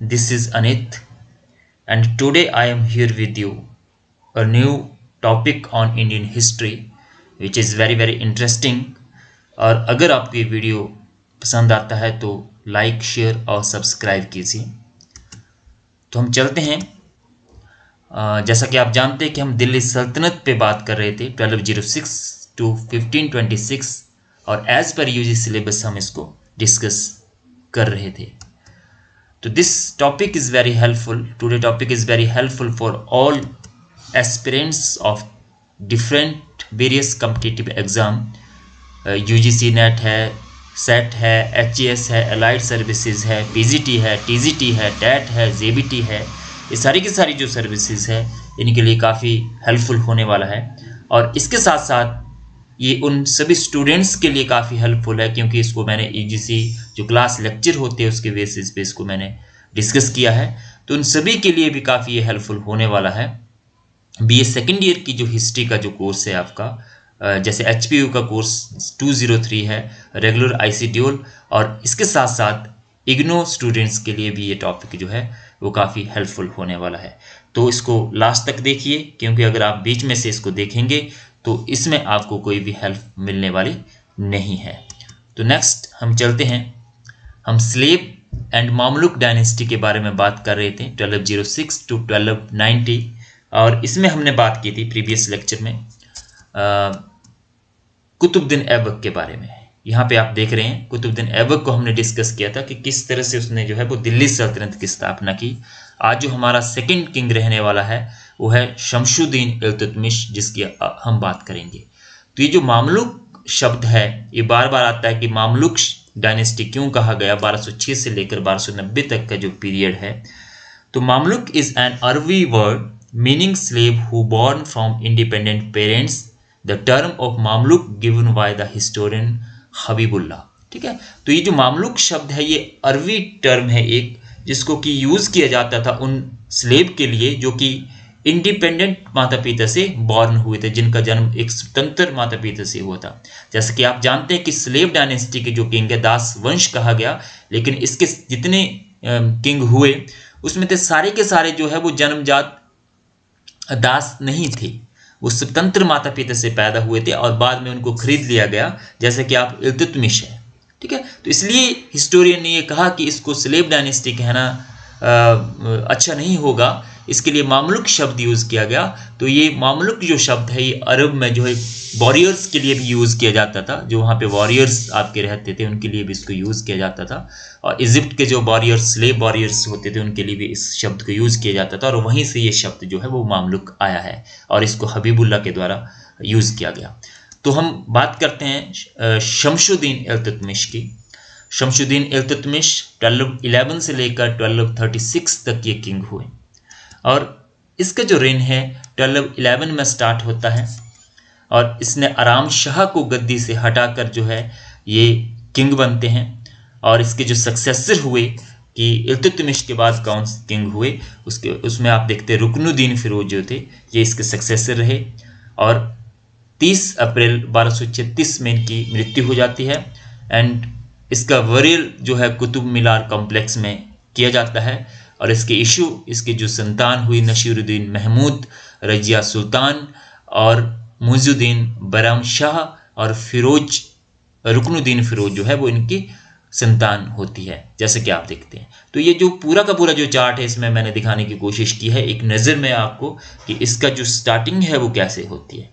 This is Anit, and today I am here with you a new topic on Indian history, which is very interesting. और अगर आपको ये video पसंद आता है तो लाइक, शेयर और सब्सक्राइब कीजिए। तो हम चलते हैं। जैसा कि आप जानते हैं कि हम दिल्ली सल्तनत पे बात कर रहे थे 1206 to 1526, और एज पर यूजी सिलेबस हम इसको डिस्कस कर रहे थे। So this topic is very helpful. Today topic is very helpful for all aspirants of different various competitive exam. UGC net है, सेट है, HAS है, अलाइड सर्विसेज है, PGT है, TGT है, TET है, JBT है। ये सारी की सारी जो सर्विसेज है इनके लिए काफ़ी हेल्पफुल होने वाला है। और इसके साथ साथ ये उन सभी स्टूडेंट्स के लिए काफ़ी हेल्पफुल है, क्योंकि इसको मैंने UGC जो क्लास लेक्चर होते हैं उसके बेसिस पे इसको मैंने डिस्कस किया है। तो उन सभी के लिए भी काफ़ी ये हेल्पफुल होने वाला है। BA सेकेंड ईयर की जो हिस्ट्री का जो कोर्स है आपका, जैसे HPU का कोर्स 203 है, रेगुलर IC ड्यूल, और इसके साथ साथ इग्नो स्टूडेंट्स के लिए भी ये टॉपिक जो है वो काफ़ी हेल्पफुल होने वाला है। तो इसको लास्ट तक देखिए, क्योंकि अगर आप बीच में से इसको देखेंगे तो इसमें आपको कोई भी हेल्प मिलने वाली नहीं है। तो नेक्स्ट हम चलते हैं। हम स्लेव एंड मामलुक डायनेस्टी के बारे में बात कर रहे थे 1206 to 1290, और इसमें हमने बात की थी प्रीवियस लेक्चर में कुतुबुद्दीन ऐबक के बारे में। यहाँ पे आप देख रहे हैं कुतुबुद्दीन ऐबक को हमने डिस्कस किया था कि किस तरह से उसने जो है वो दिल्ली सल्तनत की स्थापना की। आज जो हमारा सेकंड किंग रहने वाला है वो है शमशुद्दीन इल्तुतमिश, जिसकी हम बात करेंगे। तो ये जो मामलुक शब्द है ये बार बार आता है कि मामलुक डायनेस्टी क्यों कहा गया। 1206 से लेकर 1290 तक का जो पीरियड है। तो मामलुक इज एन अरबी word meaning slave who born from independent parents. The term of Mamluk given by the historian Habibullah. ठीक है, तो ये जो मामलुक शब्द है ये अरबी टर्म है एक, जिसको कि यूज किया जाता था उन स्लेव के लिए जो कि इंडिपेंडेंट माता पिता से बॉर्न हुए थे, जिनका जन्म एक स्वतंत्र माता पिता से हुआ था। जैसे कि आप जानते हैं कि स्लेव डायनेस्टी के जो किंग है दास वंश कहा गया, लेकिन इसके जितने किंग हुए उसमें से सारे के सारे जो है वो जन्मजात दास नहीं थे, वो स्वतंत्र माता पिता से पैदा हुए थे और बाद में उनको खरीद लिया गया, जैसे कि आप इल्तुतमिश है। ठीक है, तो इसलिए हिस्टोरियन ने ये कहा कि इसको स्लेव डायनेस्टी कहना अच्छा नहीं होगा, इसके लिए मामलुक शब्द यूज किया गया। तो ये मामलुक जो शब्द है ये अरब में जो है वॉरियर्स के लिए भी यूज किया जाता था, जो वहाँ पे वॉरियर्स आपके रहते थे उनके लिए भी इसको यूज किया जाता था, और इजिप्ट के जो वॉरियर्स स्लेव वॉरियर्स होते थे उनके लिए भी इस शब्द को यूज किया जाता था, और वहीं से ये शब्द जो है वो मामलुक आया है और इसको हबीबुल्लाह के द्वारा यूज किया गया। तो हम बात करते हैं शमशुद्दीन इल्तुतमिश की। शमशुद्दीन इल्तुतमिश 1211 से लेकर 1236 तक ये किंग हुए, और इसका जो रेन है 1211 में स्टार्ट होता है, और इसने आराम शाह को गद्दी से हटाकर जो है ये किंग बनते हैं। और इसके जो सक्सेसर हुए कि इल्तुतमिश के बाद कौन से किंग हुए उसमें आप देखते हैं रुकनुद्दीन फिरोज जो थे ये इसके सक्सेसर रहे, और 30 अप्रैल 1236 में इनकी मृत्यु हो जाती है। एंड इसका वरील जो है कुतुब मीनार कॉम्प्लेक्स में किया जाता है, और इसके इशू इसके जो संतान हुई नसीरुद्दीन महमूद, रजिया सुल्तान और मुइजुद्दीन बैराम शाह और फिरोज रुकनुद्दीन फिरोज जो है वो इनकी संतान होती है, जैसे कि आप देखते हैं। तो ये जो पूरा का पूरा जो चार्ट है इसमें मैंने दिखाने की कोशिश की है एक नज़र में आपको कि इसका जो स्टार्टिंग है वो कैसे होती है।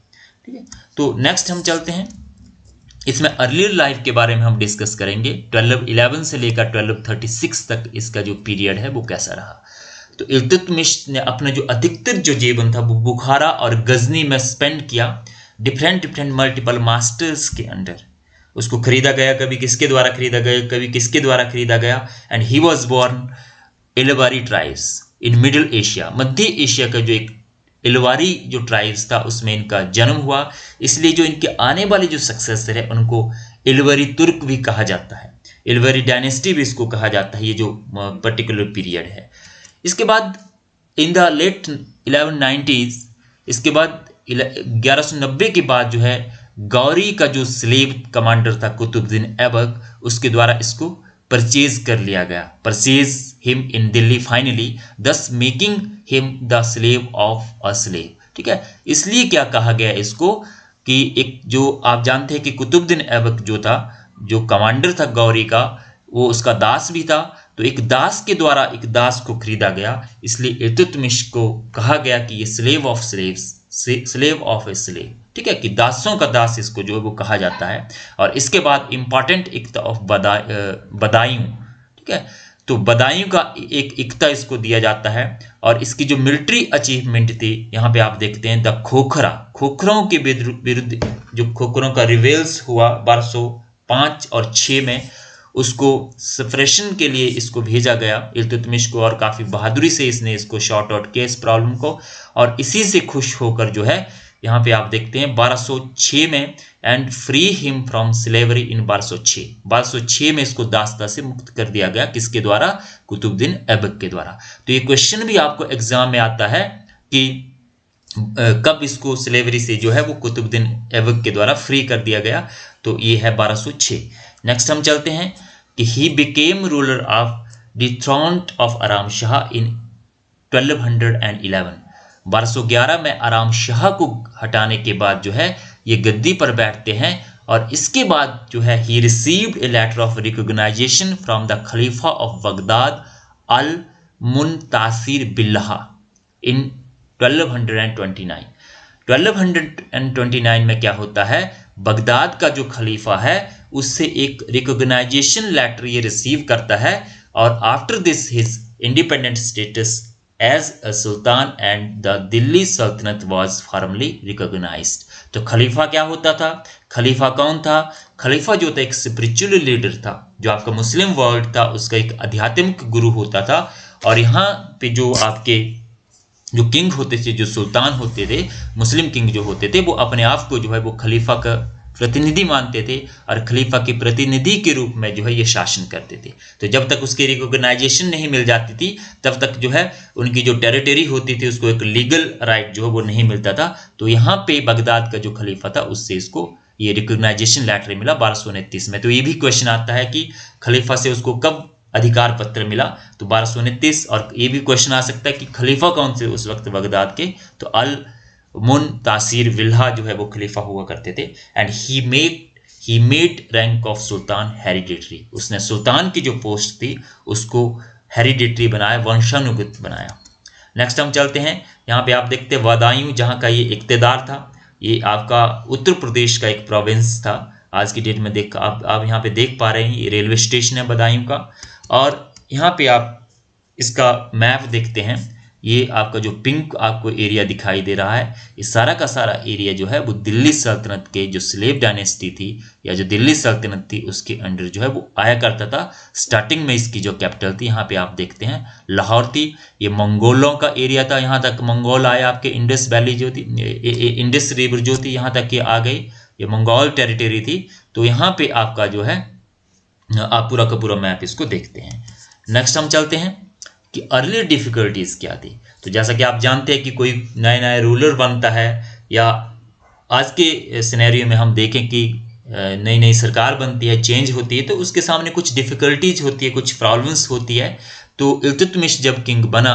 ठीक है, तो नेक्स्ट हम चलते हैं। इसमें अर्लियर लाइफ के बारे में हम डिस्कस करेंगे। 1211 से लेकर 1236 तक इसका जो पीरियड है वो कैसा रहा। तो इल्तुतमिश ने अपना जो अधिकतर जो जीवन था वो बुखारा और गजनी में स्पेंड किया, डिफरेंट मल्टीपल मास्टर्स के अंडर। उसको खरीदा गया, कभी किसके द्वारा खरीदा गया, कभी किसके द्वारा खरीदा गया। एंड ही वॉज बोर्न इलवारी ट्राइब्स इन मिडिल एशिया। मध्य एशिया का जो एक इलवारी जो ट्राइब्स था उसमें इनका जन्म हुआ, इसलिए जो इनके आने वाले जो सक्सेसर है उनको इलवरी तुर्क भी कहा जाता है, इलवरी डायनेस्टी भी इसको कहा जाता है, ये जो पर्टिकुलर पीरियड है। इसके बाद इन द लेट 1190s, इसके बाद 1190 के बाद जो है गौरी का जो स्लेव कमांडर था कुतुबुद्दीन ऐबक, उसके द्वारा इसको परचेज कर लिया गया। Purchase him in Delhi finally, thus making him the slave of a slave। ठीक है, इसलिए क्या कहा गया इसको कि एक जो आप जानते हैं कि कुतुबुद्दीन ऐबक जो था, जो कमांडर था गौरी का, वो उसका दास भी था। तो एक दास के द्वारा एक दास को खरीदा गया, इसलिए इल्तुतमिश को कहा गया कि ये slave of slaves, slave of a slave. ठीक है, कि दासों का दास इसको जो है वो कहा जाता है। और इसके बाद इंपॉर्टेंट इक्ता ऑफ बदायूं। ठीक है, तो बदायूं का एक इक्ता इसको दिया जाता है। और इसकी जो मिलिट्री अचीवमेंट थी, यहाँ पे आप देखते हैं द खोखरों के विरुद्ध जो खोखरों का रिवेल्स हुआ 1205 और 6 में, उसको सप्रेशन के लिए इसको भेजा गया इल्तुतमिश को, और काफी बहादुरी से इसने इसको शॉर्ट आउट किया इस प्रॉब्लम को। और इसी से खुश होकर जो है यहाँ पे आप देखते हैं 1206 में, and free him from slavery in 1206 में इसको दासता से मुक्त कर दिया गया। किसके द्वारा? कुतुबुद्दीन ऐबक के द्वारा। तो ये क्वेश्चन भी आपको एग्जाम में आता है कि कब इसको स्लेवरी से जो है वो कुतुबुद्दीन ऐबक के द्वारा फ्री कर दिया गया। तो ये है 1206। नेक्स्ट हम चलते हैं कि he became ruler of the throne of Aram Shah इन 1211। 1211 में आराम शाह को हटाने के बाद जो है ये गद्दी पर बैठते हैं। और इसके बाद जो है he received a letter of recognisation from the खलीफा of Baghdad Al Muntasir Billah in 1229। 1229 में क्या होता है, बगदाद का जो खलीफा है उससे एक रिकॉग्नाइजेशन लेटर ये रिसीव करता है। और after this his independent status as a sultan and the Delhi Sultanate was formally recognised. तो खलीफा क्या होता था? खलीफा कौन था? खलीफा जो था एक स्पिरिचुअल लीडर था, जो आपका मुस्लिम वर्ल्ड था उसका एक आध्यात्मिक गुरु होता था। और यहाँ पे जो आपके जो किंग होते थे, जो सुल्तान होते थे, मुस्लिम किंग जो होते थे, वो अपने आप को जो है वो खलीफा का प्रतिनिधि मानते थे और खलीफा के प्रतिनिधि के रूप में जो है ये शासन करते थे। तो जब तक उसकी रिकॉग्नाइजेशन नहीं मिल जाती थी तब तक जो है उनकी जो टेरिटरी होती थी उसको एक लीगल राइट जो है वो नहीं मिलता था। तो यहाँ पे बगदाद का जो खलीफा था उससे इसको ये रिकॉग्नाइजेशन लेटर मिला 1229 में। तो ये भी क्वेश्चन आता है कि खलीफा से उसको कब अधिकार पत्र मिला? तो 1229। और ये भी क्वेश्चन आ सकता है कि खलीफा कौन से उस वक्त बगदाद के? तो अल मुनतासिर बिल्लाह जो है वो खलीफा हुआ करते थे। And he made rank of sultan hereditary. उसने सुल्तान की जो पोस्ट थी उसको हेरिडिटरी बनाया, वंशानुगत बनाया। नेक्स्ट हम चलते हैं, यहाँ पे आप देखते हैं बदायूं, जहाँ का ये इक्तदार था, ये आपका उत्तर प्रदेश का एक प्रोविंस था। आज की डेट में देख आप यहाँ पे देख पा रहे हैं ये रेलवे स्टेशन है बदायूं का। और यहाँ पे आप इसका मैप देखते हैं, ये आपका जो पिंक आपको एरिया दिखाई दे रहा है, ये सारा का सारा एरिया जो है वो दिल्ली सल्तनत के जो स्लेव डायनेस्टी थी या जो दिल्ली सल्तनत थी उसके अंडर जो है वो आया करता था। स्टार्टिंग में इसकी जो कैपिटल थी यहाँ पे आप देखते हैं लाहौर थी। ये मंगोलों का एरिया था, यहाँ तक मंगोल आए, आपके इंडस वैली जो थी, इंडस रिवर जो थी यहाँ तक ये आ गई, ये मंगोल टेरिटरी थी। तो यहाँ पे आपका जो है आप पूरा का पूरा मैप इसको देखते हैं। नेक्स्ट हम चलते हैं कि अर्ली डिफिकल्टीज क्या थी। तो जैसा कि आप जानते हैं कि कोई नया नया रूलर बनता है या आज के सिनेरियो में हम देखें कि नई नई सरकार बनती है, चेंज होती है, तो उसके सामने कुछ डिफिकल्टीज होती है, कुछ प्रॉब्लम्स होती है। तो इल्तुतमिश जब किंग बना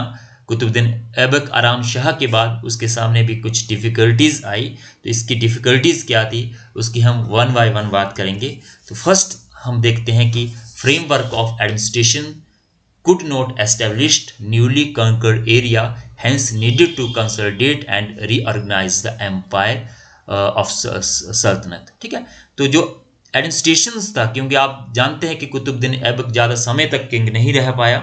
कुतुबुद्दीन ऐबक आराम शाह के बाद, उसके सामने भी कुछ डिफिकल्टीज आई। तो इसकी डिफिकल्टीज क्या थी उसकी हम वन बाय वन बात करेंगे। तो फर्स्ट हम देखते हैं कि framework of administration could not established newly conquered area, hence needed to consolidate and reorganize the empire of sultanate। ठीक है, तो जो एडमिनिस्ट्रेशन था, क्योंकि आप जानते हैं कि कुतुबुद्दीन ऐबक ज़्यादा समय तक किंग नहीं रह पाया,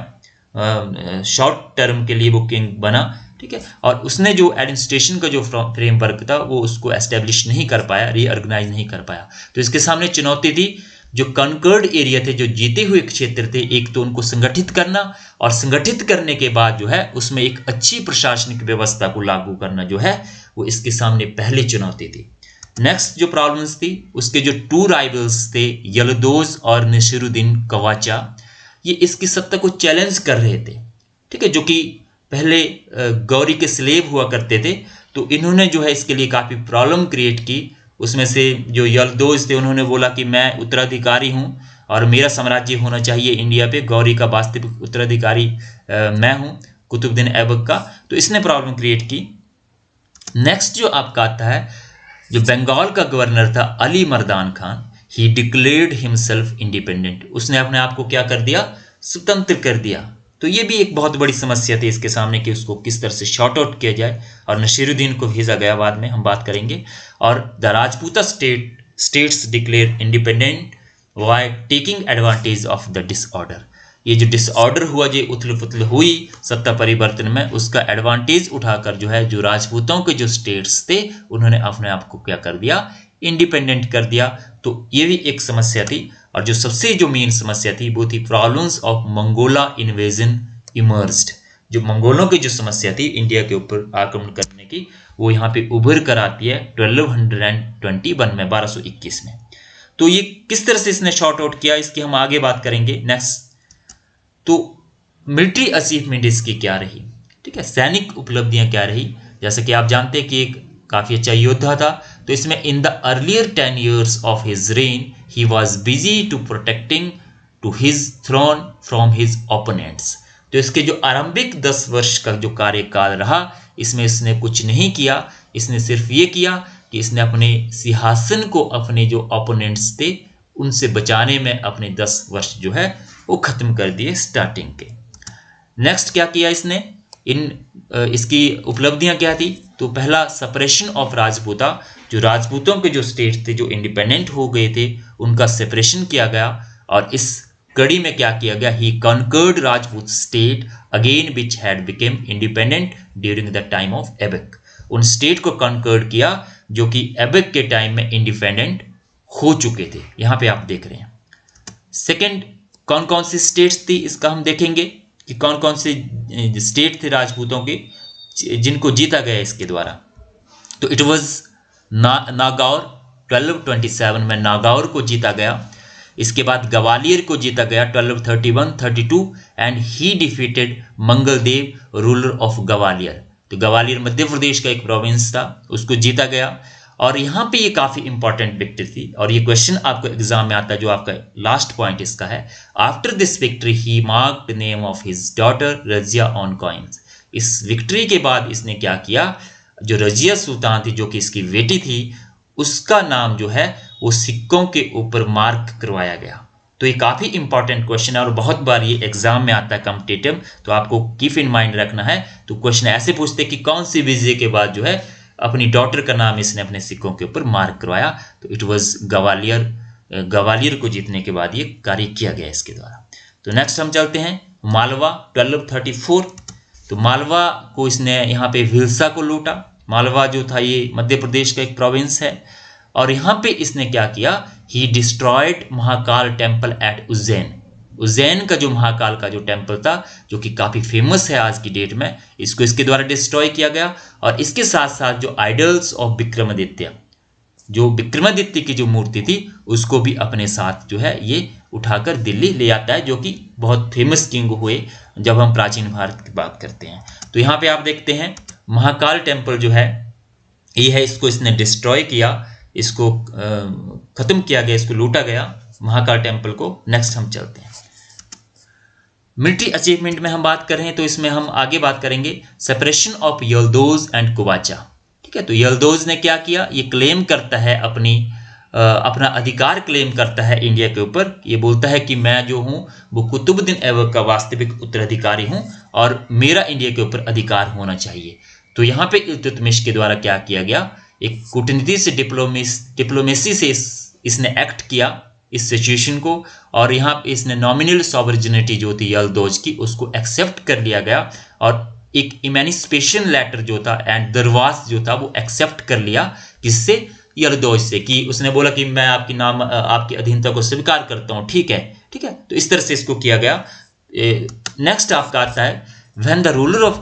शॉर्ट टर्म के लिए वो किंग बना। ठीक है, और उसने जो एडमिनिस्ट्रेशन का जो फ्रेमवर्क था वो उसको एस्टेब्लिश नहीं कर पाया, रीऑर्गेनाइज नहीं कर पाया। तो इसके सामने चुनौती थी, जो कनकर्ड एरिया थे, जो जीते हुए क्षेत्र थे, एक तो उनको संगठित करना, और संगठित करने के बाद जो है उसमें एक अच्छी प्रशासनिक व्यवस्था को लागू करना जो है वो इसके सामने पहली चुनौती थी। नेक्स्ट जो प्रॉब्लम्स थी, उसके जो टू राइवल्स थे यलदोज और नसीरुद्दीन कवाचा, ये इसकी सत्ता को चैलेंज कर रहे थे। ठीक है, जो कि पहले गौरी के स्लेव हुआ करते थे। तो इन्होंने जो है इसके लिए काफ़ी प्रॉब्लम क्रिएट की। उसमें से जो यलदोज थे उन्होंने बोला कि मैं उत्तराधिकारी हूँ और मेरा साम्राज्य होना चाहिए इंडिया पे, गौरी का वास्तविक उत्तराधिकारी मैं हूं, कुतुबुद्दीन ऐबक का। तो इसने प्रॉब्लम क्रिएट की। नेक्स्ट जो आपका आता है, जो बंगाल का गवर्नर था अली मर्दान खान, ही डिक्लेयर्ड हिमसेल्फ इंडिपेंडेंट, उसने अपने आप को क्या कर दिया, स्वतंत्र कर दिया। तो ये भी एक बहुत बड़ी समस्या थी इसके सामने कि उसको किस तरह से शॉर्ट आउट किया जाए, और नसीरुद्दीन को भेजा गया, बाद में हम बात करेंगे। और the Rajputa states declare independent by taking advantage of the disorder, ये जो डिसऑर्डर हुआ, जो उथल पुथल हुई सत्ता परिवर्तन में, उसका एडवांटेज उठाकर जो है, जो राजपूतों के जो स्टेट्स थे उन्होंने अपने आप को क्या कर दिया, इंडिपेंडेंट कर दिया। तो ये भी एक समस्या थी। और जो सबसे जो मेन समस्या थी वो थी प्रॉब्लम्स ऑफ मंगोला इन्वेजन इमर्ज्ड, जो मंगोलों की जो समस्या थी इंडिया के ऊपर आक्रमण करने की, वो यहाँ पे उभर कर आती है 1221 में, 1221 में। तो ये किस तरह से इसने शॉर्ट आउट किया, इसकी हम आगे बात करेंगे नेक्स्ट। तो मिलिट्री अचीवमेंट इसकी क्या रही, ठीक है, सैनिक उपलब्धियां क्या रही। जैसे कि आप जानते हैं कि एक काफी अच्छा योद्धा था, तो इसमें in the earlier 10 years of his reign he was busy to protecting to his throne from his opponents. तो इसके जो आरंभिक 10 वर्ष का जो कार्यकाल रहा, इसमें इसने कुछ नहीं किया, इसने सिर्फ ये किया कि इसने अपने सिंहासन को अपने जो ओपोनेंट्स थे उनसे बचाने में अपने 10 वर्ष जो है वो खत्म कर दिए स्टार्टिंग के। नेक्स्ट क्या किया इसने, इसकी उपलब्धियां क्या थी। तो पहला, सेपरेशन ऑफ राजपूता, जो राजपूतों के जो स्टेट थे जो इंडिपेंडेंट हो गए थे उनका सेपरेशन किया गया। और इस कड़ी में क्या किया गया, he conquered Rajput state again which had became independent during the time of Aibak, उन स्टेट को कॉन्कर्ड किया जो कि ऐबक के टाइम में इंडिपेंडेंट हो चुके थे। यहां पे आप देख रहे हैं। सेकंड, कौन कौन सी स्टेट्स थी इसका हम देखेंगे कि कौन कौन से स्टेट थे राजपूतों के जिनको जीता गया इसके द्वारा। तो इट वाज नागौर, 1227 में नागौर को जीता गया। इसके बाद ग्वालियर को जीता गया 1231-32 and he defeated Mangaldev ruler of Gwalior. तो ग्वालियर मध्य प्रदेश का एक प्रोविंस था, उसको जीता गया। और यहाँ पे ये काफी इंपॉर्टेंट विक्ट्री थी, और ये क्वेश्चन आपको एग्जाम में आता है, जो आपका लास्ट पॉइंट इसका है। After this victory he marked name of his daughter Razia on coins. इस विक्ट्री के बाद इसने क्या किया, जो रजिया सुल्तान थी जो कि इसकी बेटी थी, उसका नाम जो है वो सिक्कों के ऊपर मार्क करवाया गया। तो ये काफी इंपॉर्टेंट क्वेश्चन है और बहुत बार ये एग्जाम में आता है कॉम्पिटिटिव, तो आपको कीप इन माइंड रखना है। तो क्वेश्चन ऐसे पूछते कि कौन सी विजय के बाद जो है अपनी डॉटर का नाम इसने अपने सिक्कों के ऊपर मार्क करवाया। तो इट वाज ग्वालियर को जीतने के बाद ये कार्य किया गया इसके द्वारा। तो नेक्स्ट हम चलते हैं मालवा, 1234। तो मालवा को इसने यहाँ पे भिलसा को लूटा। मालवा जो था ये मध्य प्रदेश का एक प्रोविंस है। और यहाँ पे इसने क्या किया, he destroyed Mahakal temple at Ujjain. Ujjain का जो महाकाल का जो टेम्पल था, जो कि काफी फेमस है आज की डेट में, इसको इसके द्वारा डिस्ट्रॉय किया गया। और इसके साथ साथ जो आइडल्स ऑफ विक्रमादित्य, जो विक्रमादित्य की जो मूर्ति थी, उसको भी अपने साथ जो है ये उठाकर दिल्ली ले आता है, जो कि बहुत फेमस किंग हुए जब हम प्राचीन भारत की बात करते हैं। तो यहाँ पे आप देखते हैं महाकाल टेम्पल जो है ये है, इसको इसने डिस्ट्रॉय किया, इसको खत्म किया गया, इसको लूटा गया महाकाल टेम्पल को। नेक्स्ट हम चलते हैं मिलिट्री अचीवमेंट में हम बात करें तो इसमें हम आगे बात करेंगे सेपरेशन ऑफ यल्दोज एंड कुवाचा। ठीक है, तो यल्दोज ने क्या किया, ये क्लेम करता है अपना अधिकार क्लेम करता है इंडिया के ऊपर। ये बोलता है कि मैं जो हूं वो कुतुबुद्दीन ऐबक का वास्तविक उत्तराधिकारी हूं और मेरा इंडिया के ऊपर अधिकार होना चाहिए। तो यहाँ पे इल्तुतमिश के द्वारा क्या किया गया, एक कूटनीति से डिप्लोमेसी से इसने एक्ट किया इस सिचुएशन को, और यहाँ पे इसने नॉमिनल सॉवरेनिटी जो थी यल्दोज की उसको एक्सेप्ट कर लिया गया। और एक इमेनिसिपेशन लेटर जो था एंड दरवास जो था वो एक्सेप्ट कर लिया, किससे, यल्दोज से, कि उसने बोला कि मैं आपकी अधीनता को स्वीकार करता हूँ। ठीक है, तो इस तरह से इसको किया गया। नेक्स्ट आपका आता है व्हेन द रूलर ऑफ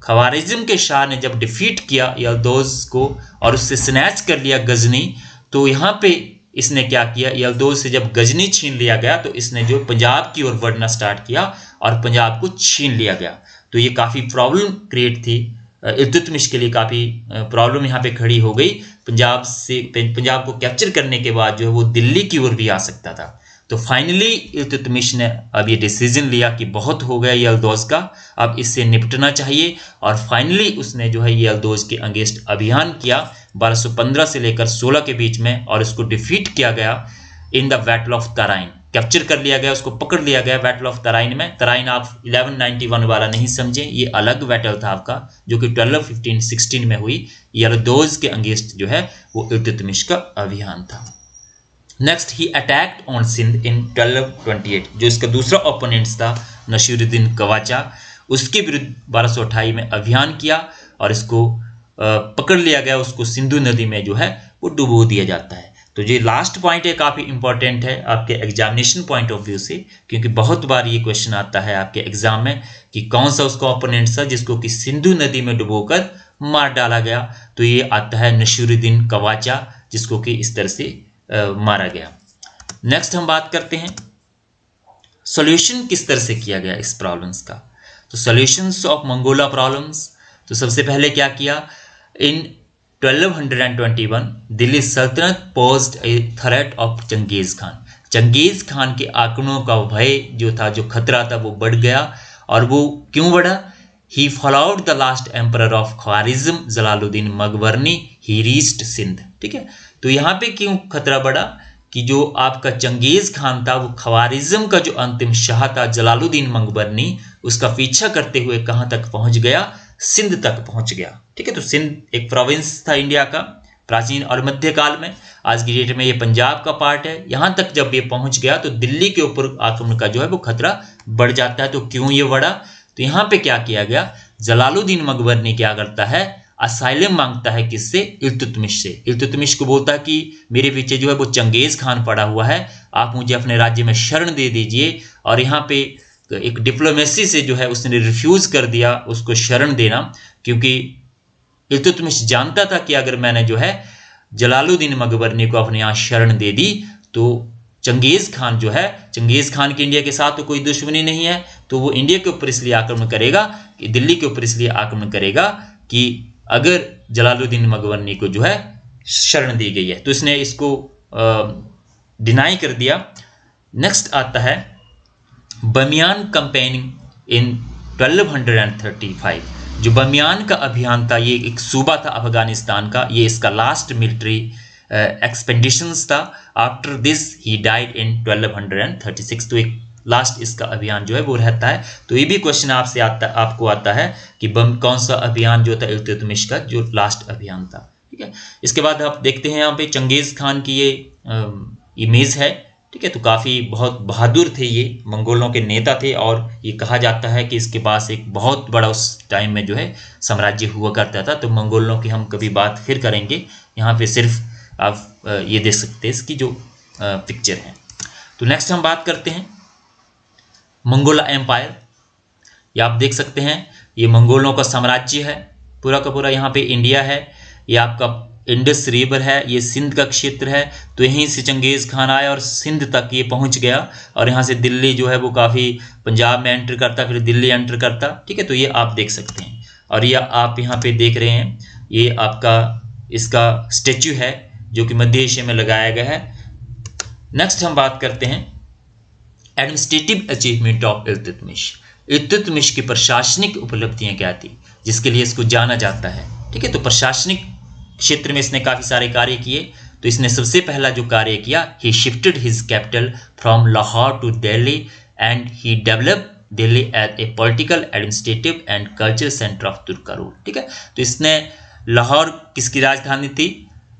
खवारिज्म के शाह ने जब डिफीट किया यल्दोज को और उससे स्नैच कर लिया गजनी, तो यहाँ पे इसने क्या किया, यल्दोज से जब गजनी छीन लिया गया तो इसने जो पंजाब की ओर बढ़ना स्टार्ट किया और पंजाब को छीन लिया गया। तो ये काफी प्रॉब्लम क्रिएट थी इल्तुतमिश के लिए, काफी प्रॉब्लम यहाँ पे खड़ी हो गई। पंजाब को कैप्चर करने के बाद जो है वो दिल्ली की ओर भी आ सकता था। तो फाइनली इल्तुतमिश ने अब ये डिसीजन लिया कि बहुत हो गया ये यल्दौज का, अब इससे निपटना चाहिए, और फाइनली उसने जो है ये यल्दौज के अगेंस्ट अभियान किया 1215 से लेकर 16 के बीच में, और इसको डिफीट किया गया in the battle of Tarain, capture कर लिया गया, उसको पकड़ लिया गया बैटल ऑफ तराइन में। तराइन आप 1191 वाला नहीं समझे, ये अलग बैटल था आपका, जो कि 1215-16 में हुई। यल्दौज के अगेंस्ट जो है वो इल्तुतमिश का अभियान था। Next he attacked on Sindh in 1228, जो इसका दूसरा ओपोनेंट था नसीरुद्दीन कवाचा, उसके विरुद्ध 1228 में अभियान किया और इसको पकड़ लिया गया, उसको सिंधु नदी में जो है वो डुबो दिया जाता है। तो ये लास्ट पॉइंट है, काफ़ी इंपॉर्टेंट है आपके एग्जामिनेशन पॉइंट ऑफ व्यू से, क्योंकि बहुत बार ये क्वेश्चन आता है आपके एग्जाम में कि कौन सा उसका ओपोनेंट था जिसको कि सिंधु नदी में डुबोकर मार डाला गया। तो ये आता है नसीरुद्दीन कवाचा, जिसको कि इस तरह से मारा गया। नेक्स्ट हम बात करते हैं सॉल्यूशन किस तरह से किया गया इस प्रॉब्लम्स का। तो सॉल्यूशंस ऑफ मंगोला प्रॉब्लम्स, तो सबसे पहले क्या किया, इन 1221 Delhi Sultanate posed a threat of Changez Khan. Changez Khan के आक्रमणों का भय जो था, जो खतरा था, वो बढ़ गया। और वो क्यों बढ़ा, he followed the last emperor of Khwarizm Jalaluddin Mangbarni, he reached Sindh. ठीक है, तो यहाँ पे क्यों खतरा बढ़ा कि जो आपका चंगेज खान था वो ख्वारिज्म का जो अंतिम शाह था जलालुद्दीन मकबरनी, उसका पीछा करते हुए कहाँ तक पहुंच गया, सिंध तक पहुंच गया। ठीक है, तो सिंध एक प्रोविंस था इंडिया का प्राचीन और मध्यकाल में, आज की डेट में ये पंजाब का पार्ट है। यहां तक जब ये पहुंच गया तो दिल्ली के ऊपर आक्रमण का जो है वो खतरा बढ़ जाता है। तो क्यों ये बढ़ा, तो यहाँ पे क्या किया गया, जलालुद्दीन मकबरनी क्या करता है, असाइलम मांगता है किससे, इल्तुतमिश से। इल्तुतमिश को बोलता है कि मेरे पीछे जो है वो चंगेज खान पड़ा हुआ है, आप मुझे अपने राज्य में शरण दे दीजिए। और यहाँ पे एक डिप्लोमेसी से जो है उसने रिफ्यूज कर दिया उसको शरण देना, क्योंकि इल्तुतमिश जानता था कि अगर मैंने जो है जलालुद्दीन मकबरनी को अपने यहाँ शरण दे दी तो चंगेज खान जो है, चंगेज खान की इंडिया के साथ तो कोई दुश्मनी नहीं है, तो वो इंडिया के ऊपर इसलिए आक्रमण करेगा, कि दिल्ली के ऊपर इसलिए आक्रमण करेगा कि अगर जलालुद्दीन मकबरनी को जो है शरण दी गई है। तो इसने इसको डिनाई कर दिया। नेक्स्ट आता है बमियान कैंपेनिंग इन 1235। जो बमियान का अभियान था, ये एक सूबा था अफगानिस्तान का, ये इसका लास्ट मिलिट्री एक्सपेडिशंस था। After this he died in 1236। तो एक लास्ट इसका अभियान जो है वो रहता है। तो ये भी क्वेश्चन आपसे आपको आता है कि कौन सा अभियान जो था इल्तुतमिश का जो लास्ट अभियान था। ठीक है, इसके बाद आप देखते हैं यहाँ पे चंगेज खान की ये इमेज है। ठीक है, तो काफ़ी बहुत बहादुर थे ये, मंगोलों के नेता थे, और ये कहा जाता है कि इसके पास एक बहुत बड़ा उस टाइम में जो है साम्राज्य हुआ करता था। तो मंगोलों की हम कभी बात फिर करेंगे, यहाँ पे सिर्फ आप ये देख सकते हैं इसकी जो पिक्चर है। तो नेक्स्ट हम बात करते हैं मंगोला एम्पायर। ये आप देख सकते हैं, ये मंगोलों का साम्राज्य है पूरा का पूरा। यहाँ पे इंडिया है, ये आपका इंडस रिवर है, ये सिंध का क्षेत्र है। तो यहीं से चंगेज खान आया और सिंध तक ये पहुंच गया, और यहाँ से दिल्ली जो है वो काफ़ी पंजाब में एंटर करता, फिर दिल्ली एंटर करता। ठीक है, तो ये आप देख सकते हैं, और ये आप यहाँ पे देख रहे हैं, ये आपका इसका स्टेच्यू है जो कि मध्य एशिया में लगाया गया है। नेक्स्ट हम बात करते हैं administrative achievement of Iltutmish. Iltutmish की प्रशासनिक उपलब्धियां क्या थी जिसके लिए इसको जाना जाता है। ठीक है, तो प्रशासनिक क्षेत्र में इसने काफ़ी सारे कार्य किए। तो इसने सबसे पहला जो कार्य किया, he shifted his capital from Lahore to Delhi and he developed Delhi as a political, administrative and cultural centre of तुर्कारुल। ठीक है, तो इसने लाहौर किसकी राजधानी थी,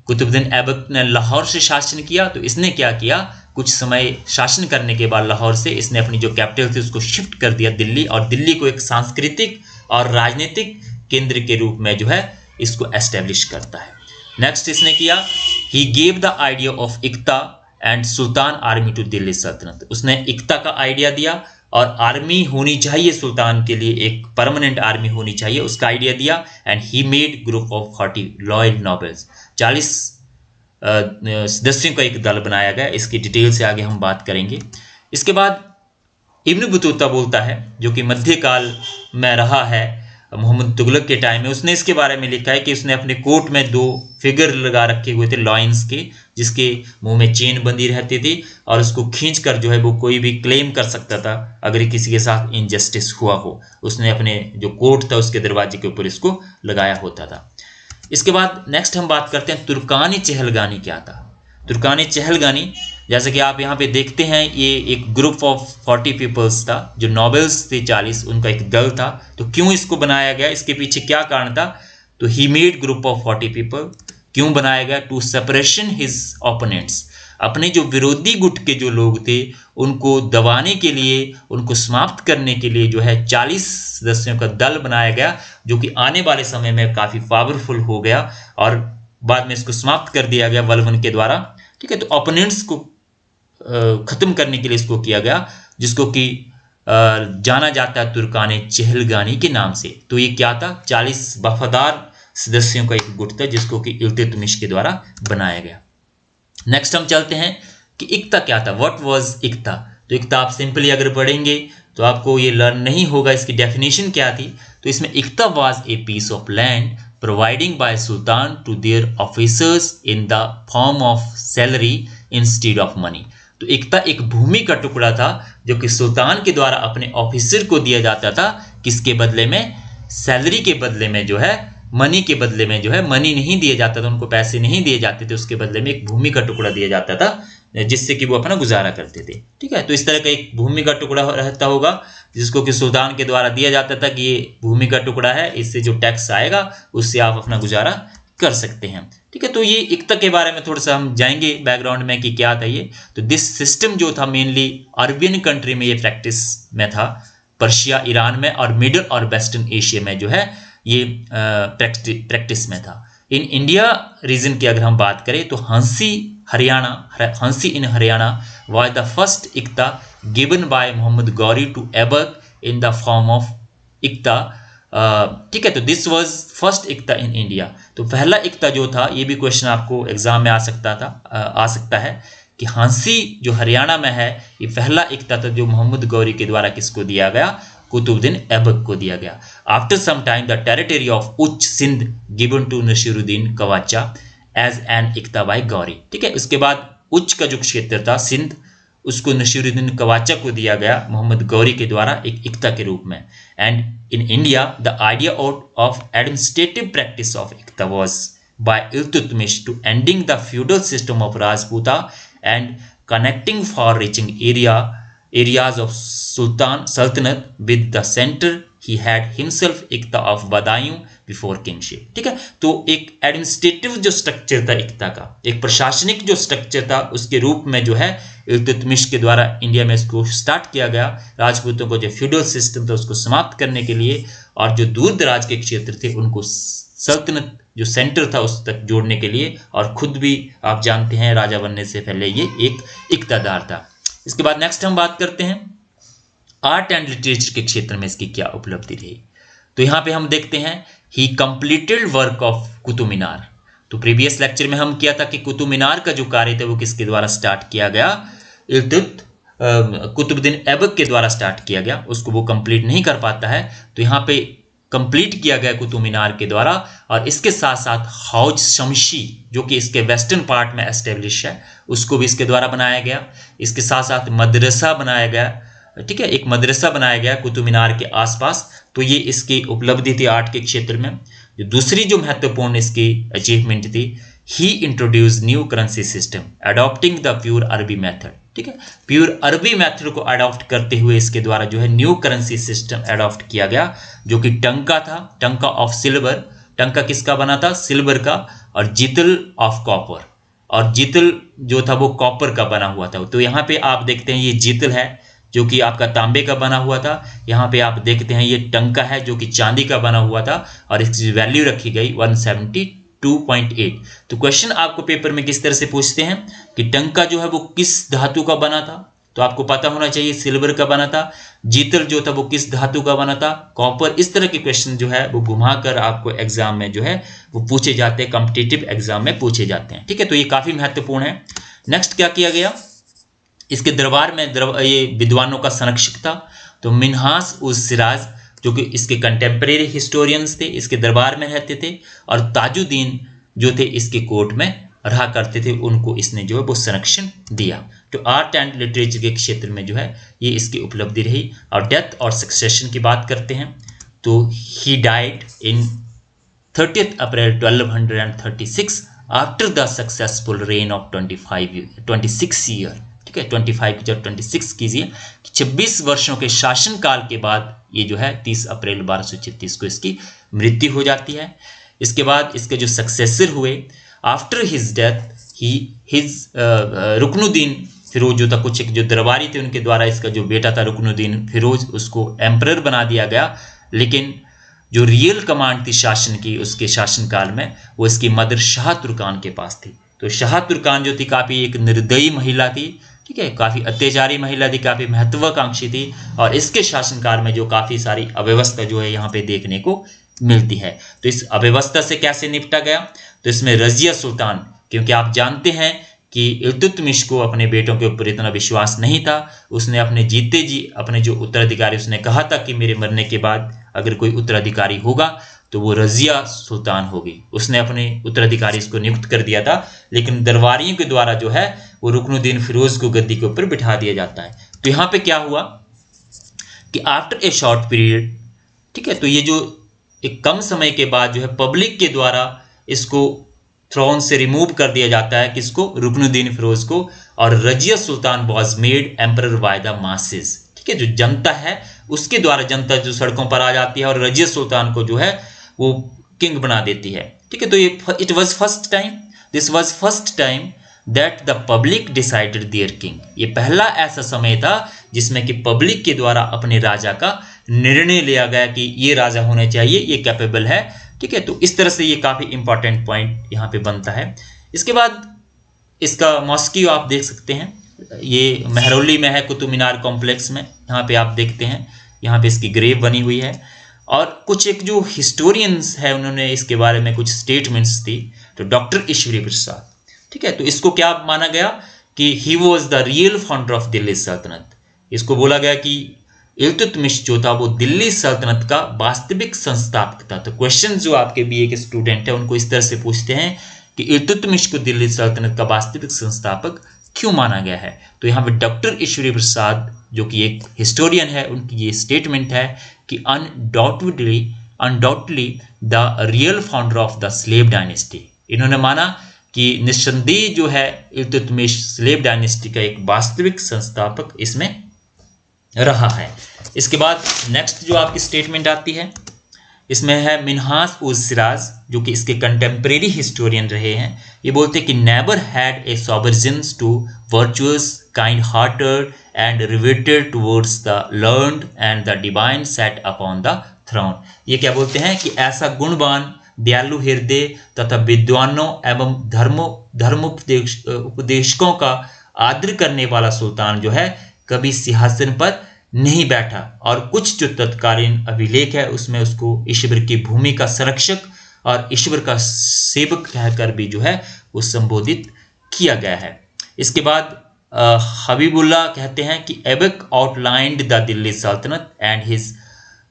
कुतुबुद्दीन ऐबक ने लाहौर से शासन किया। तो इसने क्या किया, कुछ समय शासन करने के बाद लाहौर से इसने अपनी जो कैपिटल थी उसको शिफ्ट कर दिया दिल्ली, और दिल्ली को एक सांस्कृतिक और राजनीतिक केंद्र के रूप में जो है इसको एस्टेब्लिश करता है। नेक्स्ट इसने किया, he gave the idea of iqta and sultan army to Delhi सल्तनत। उसने इक्ता का आइडिया दिया, और आर्मी होनी चाहिए सुल्तान के लिए, एक परमानेंट आर्मी होनी चाहिए, उसका आइडिया दिया। And he made group of 40 loyal nobles, 40 सदस्यों का एक दल बनाया गया। इसकी डिटेल से आगे हम बात करेंगे। इसके बाद इब्न बतूता बोलता है, जो कि मध्यकाल में रहा है मोहम्मद तुगलक के टाइम में, उसने इसके बारे में लिखा है कि उसने अपने कोट में 2 फिगर लगा रखे हुए थे लॉयंस के। जिसके मुंह में चेन बंधी रहती थी और उसको खींच कर जो है वो कोई भी क्लेम कर सकता था अगर किसी के साथ इनजस्टिस हुआ हो। उसने अपने जो कोर्ट था उसके दरवाजे के ऊपर इसको लगाया होता था। इसके बाद नेक्स्ट हम बात करते हैं तुर्कानी-चहलगानी क्या था। तुर्कानी-चहलगानी, जैसे कि आप यहाँ पे देखते हैं, ये एक ग्रुप ऑफ 40 पीपल्स था, जो नॉबल्स थे 40, उनका एक दल था। तो क्यों इसको बनाया गया, इसके पीछे क्या कारण था? तो he made group of 40 people, क्यों बनाया गया? टू सेपरेशन हिज ओपोनेंट्स, अपने जो विरोधी गुट के जो लोग थे उनको दबाने के लिए, उनको समाप्त करने के लिए जो है 40 सदस्यों का दल बनाया गया, जो कि आने वाले समय में काफी पावरफुल हो गया और बाद में इसको समाप्त कर दिया गया वल्वन के द्वारा। ठीक है, तो ओपोनेंट्स को खत्म करने के लिए इसको किया गया, जिसको कि जाना जाता है तुर्कानी-चहलगानी के नाम से। तो ये क्या था? 40 वफादार सदस्यों का एक गुट था जिसको कि इल्तुतमिश के द्वारा बनाया गया। नेक्स्ट हम चलते हैं कि इक्ता क्या था। What was iqta? तो इक्ता आप सिंपली अगर पढ़ेंगे तो आपको ये लर्न नहीं होगा इसकी डेफिनेशन क्या थी। तो इसमें iqta was a piece of land providing by sultan to their officers in the form of salary instead of money. तो इक्ता एक भूमि का टुकड़ा था जो कि सुल्तान के द्वारा अपने ऑफिसर को दिया जाता था, किसके बदले में? सैलरी के बदले में, जो है मनी के बदले में, जो है मनी नहीं दिया जाता था, उनको पैसे नहीं दिए जाते थे, उसके बदले में एक भूमि का टुकड़ा दिया जाता था जिससे कि वो अपना गुजारा करते थे। ठीक है, तो इस तरह का एक भूमि का टुकड़ा रहता होगा जिसको कि सुल्तान के द्वारा दिया जाता था कि ये भूमि का टुकड़ा है, इससे जो टैक्स आएगा उससे आप अपना गुजारा कर सकते हैं। ठीक है, तो ये इक्ता के बारे में थोड़ा सा हम जाएंगे बैकग्राउंड में कि क्या था ये। तो दिस सिस्टम जो था मेनली अरबियन कंट्री में ये प्रैक्टिस में था, पर्शिया, ईरान में और मिडल और वेस्टर्न एशिया में जो है ये प्रैक्टिस में था। इन इंडिया रीजन की अगर हम बात करें तो Hansi in Haryana was the first iqta given by Mohammad Ghori to Aibak in the form of iqta. ठीक है, तो this was first iqta in India. तो पहला इक्ता जो था, ये भी क्वेश्चन आपको एग्जाम में आ सकता है कि हांसी जो हरियाणा में है ये पहला इक्ता था जो मोहम्मद गौरी के द्वारा किसको दिया गया? कुतुबुद्दीन ऐबक को दिया गया। After some time the territory of Uch Sindh given to Nasiruddin Qabacha as an iqta by Ghori. ठीक है, उसके बाद उच्च का जो क्षेत्र था सिंध, उसको नसीरुद्दीन कवाचा को दिया गया मोहम्मद गौरी के द्वारा एक इक्ता के रूप में। And in India the idea of administrative practice of iqta was by Iltutmish to ending the feudal system of Rajputa and connecting for reaching areas of Sultanate with the center. He had himself iqta of Badaun before kingship. ठीक है, तो एक administrative जो structure था इक्ता का, एक प्रशासनिक जो स्ट्रक्चर था, उसके रूप में जो है इल्तुतमिश के द्वारा इंडिया में इसको स्टार्ट किया गया। राजपूतों को जो फ्यूडल सिस्टम था उसको समाप्त करने के लिए और जो दूर दराज के क्षेत्र थे उनको सल्तनत जो सेंटर था उस तक जोड़ने के लिए, और खुद भी आप जानते हैं राजा बनने से पहले ये एक इक्तादार था। इसके बाद नेक्स्ट हम बात करते हैं आर्ट एंड लिटरेचर के क्षेत्र में इसकी क्या उपलब्धि रही। तो यहाँ पे हम देखते हैं he completed work of Qutub Minar. तो प्रीवियस लेक्चर में हम किया था कि कुतुब मीनार का जो कार्य था वो किसके द्वारा स्टार्ट किया गया? कुतुबुद्दीन ऐबक के द्वारा स्टार्ट किया गया, उसको वो कंप्लीट नहीं कर पाता है, तो यहाँ पे कंप्लीट किया गया कुतुब मीनार के द्वारा। और इसके साथ साथ हौज शमशी जो कि इसके वेस्टर्न पार्ट में एस्टेब्लिश है, उसको भी इसके द्वारा बनाया गया। इसके साथ साथ मदरसा बनाया गया। ठीक है, एक मदरसा बनाया गया कुतुब मीनार के आसपास। तो ये इसकी उपलब्धि थी आर्ट के क्षेत्र में। जो दूसरी जो महत्वपूर्ण इसकी अचीवमेंट थी, he introduce new currency system adopting the pure Arabic method. ठीक है, प्योर अरबी मेथड को अडॉप्ट करते हुए इसके द्वारा जो है न्यू करेंसी सिस्टम अडॉप्ट किया गया, जो कि टंका था, टंका ऑफ सिल्वर। टंका किसका बना था? सिल्वर का। और जितल ऑफ कॉपर, और जितल जो था वो कॉपर का बना हुआ था। तो यहाँ पे आप देखते हैं ये जितल है जो कि आपका तांबे का बना हुआ था। यहाँ पे आप देखते हैं ये टंका है जो कि चांदी का बना हुआ था और इसकी वैल्यू रखी गई 172.8। तो क्वेश्चन आपको पेपर में किस तरह से पूछते हैं कि टंका जो है वो किस धातु का बना था, तो आपको पता होना चाहिए सिल्वर का बना था। जीतल जो था वो किस धातु का बना था? कॉपर। इस तरह के क्वेश्चन जो है वो घुमाकर आपको एग्जाम में जो है वो पूछे जाते हैं, कॉम्पिटिटिव एग्जाम में पूछे जाते हैं। ठीक है, तो ये काफी महत्वपूर्ण है। नेक्स्ट क्या किया गया? इसके दरबार में ये विद्वानों का संरक्षक था। तो मिन्हास उस सिराज जो कि इसके कंटेम्प्रेरी हिस्टोरियंस थे, इसके दरबार में रहते थे। और ताजुद्दीन जो थे इसके कोर्ट में रहा करते थे उनको इसने जो है वो संरक्षण दिया। तो आर्ट एंड लिटरेचर के क्षेत्र में जो है ये इसकी उपलब्धि रही। और डेथ और सक्सेशन की बात करते हैं तो he died in 30 April 1236 after the successful rain of 26 year. ठीक है, 25 की जब 26 कीजिए, 26 वर्षों के शासनकाल के बाद ये जो है 30 अप्रैल 1236 को इसकी मृत्यु हो जाती है। इसके बाद इसके जो सक्सेसर हुए after his death his Ruknuddin Firoz जो था, कुछ एक जो दरबारी थे उनके द्वारा इसका जो बेटा था रुकनुद्दीन फिरोज उसको एम्परर बना दिया गया। लेकिन जो रियल कमांड थी शासन की उसके शासनकाल में वो इसकी मदर शाह तुर्कान के पास थी। तो शाह तुर्कान जो थी काफ़ी एक निर्दयी महिला थी, ठीक है, काफ़ी अत्याचारी महिला थी, काफ़ी महत्वाकांक्षी थी और इसके शासनकाल में जो काफ़ी सारी अव्यवस्था जो है यहाँ पे देखने को मिलती है। तो इस अव्यवस्था से कैसे निपटा गया, तो इसमें रजिया सुल्तान, क्योंकि आप जानते हैं कि इल्तुतमिश को अपने बेटों के ऊपर इतना विश्वास नहीं था, उसने अपने जीते जी अपने जो उत्तराधिकारी उसने कहा था कि मेरे मरने के बाद अगर कोई उत्तराधिकारी होगा तो वो रजिया सुल्तान होगी। उसने अपने उत्तराधिकारी इसको नियुक्त कर दिया था, लेकिन दरबारियों के द्वारा जो है वो रुकनुद्दीन फिरोज को गद्दी के ऊपर बिठा दिया जाता है। तो यहाँ पे क्या हुआ कि आफ्टर ए शॉर्ट पीरियड, ठीक है, तो ये जो एक कम समय के बाद जो है पब्लिक के द्वारा इसको थ्रोन से रिमूव कर दिया जाता है, किसको, रुकनुद्दीन फिरोज को, और Razia Sultan was made emperor by the masses. ठीक है, जो जनता है उसके द्वारा, जनता जो सड़कों पर आ जाती है और रजिया सुल्तान को जो है वो किंग बना देती है। ठीक है, तो ये it was first time, this was first time that the public decided there king. ये पहला ऐसा समय था जिसमें कि पब्लिक के द्वारा अपने राजा का निर्णय लिया गया कि ये राजा होने चाहिए, ये कैपेबल है। ठीक है, तो इस तरह से ये काफी इंपॉर्टेंट पॉइंट यहाँ पे बनता है। इसके बाद इसका मॉस्कियो आप देख सकते हैं, ये महरौली में है, कुतुब मीनार कॉम्प्लेक्स में, यहाँ पे आप देखते हैं, यहाँ पे इसकी ग्रेव बनी हुई है। और कुछ एक जो हिस्टोरियंस है उन्होंने इसके बारे में कुछ स्टेटमेंट्स दी। तो डॉक्टर ईश्वरी प्रसाद, ठीक है, तो इसको क्या माना गया कि he was the real founder of Delhi सल्तनत। इसको बोला गया कि इल्तुतमिश जो था वो दिल्ली सल्तनत का वास्तविक संस्थापक था। तो क्वेश्चन जो आपके बीए के स्टूडेंट है उनको इस तरह से पूछते हैं कि इल्तुतमिश को दिल्ली सल्तनत का वास्तविक संस्थापक क्यों माना गया है। तो यहाँ पे डॉक्टर ईश्वरी प्रसाद जो कि एक हिस्टोरियन है, उनकी ये स्टेटमेंट है कि undoubtedly the real founder of the slave dynasty. इन्होंने माना कि निस्संदेह जो है इल्तुतमिश स्लेव डायनेस्टी का एक वास्तविक संस्थापक इसमें रहा है। इसके बाद नेक्स्ट जो आपकी स्टेटमेंट आती है इसमें है मिन्हाज उज सिराज जो कि इसके कंटेम्प्रेरी हिस्टोरियन रहे हैं। ये बोलते हैं कि never had a sovereigns to virtuous kind hearted and riveted towards the learned and the divine set upon the throne. ये क्या बोलते हैं कि ऐसा गुणवान, दयालु हृदय तथा विद्वानों एवं धर्मोपदेशकों का आदर करने वाला सुल्तान जो है कभी सिंहासन पर नहीं बैठा। और कुछ जो तत्कालीन अभिलेख है उसमें उसको ईश्वर की भूमि का संरक्षक और ईश्वर का सेवक कहकर भी जो है वो संबोधित किया गया है। इसके बाद हबीबुल्लाह कहते हैं कि एबक आउटलाइंड द दिल्ली सल्तनत एंड हिज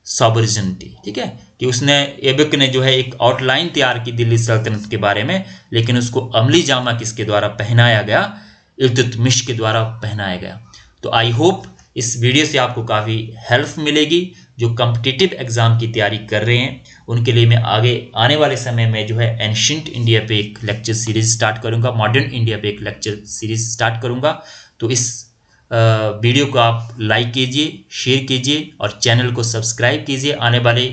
सॉवर्जिनिटी। ठीक है, कि उसने एबक ने जो है एक आउटलाइन तैयार की दिल्ली सल्तनत के बारे में, लेकिन उसको अमली जामा किसके द्वारा पहनाया गया, इल्तुतमिश के द्वारा पहनाया गया। तो आई होप इस वीडियो से आपको काफ़ी हेल्प मिलेगी। जो कॉम्पिटिटिव एग्जाम की तैयारी कर रहे हैं उनके लिए मैं आगे आने वाले समय में जो है एंशिएंट इंडिया पे एक लेक्चर सीरीज स्टार्ट करूंगा, मॉडर्न इंडिया पे एक लेक्चर सीरीज स्टार्ट करूंगा। तो इस वीडियो को आप लाइक कीजिए, शेयर कीजिए और चैनल को सब्सक्राइब कीजिए आने वाले,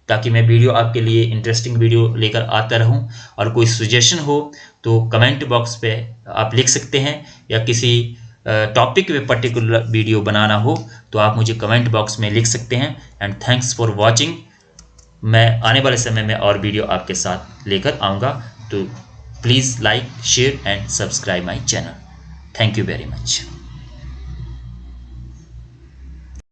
ताकि मैं वीडियो आपके लिए इंटरेस्टिंग वीडियो लेकर आता रहूं। और कोई सजेशन हो तो कमेंट बॉक्स पे आप लिख सकते हैं, या किसी टॉपिक पे पर्टिकुलर वीडियो बनाना हो तो आप मुझे कमेंट बॉक्स में लिख सकते हैं। And thanks for watching. मैं आने वाले समय में और वीडियो आपके साथ लेकर आऊँगा। तो please like, share and subscribe my channel. Thank you very much.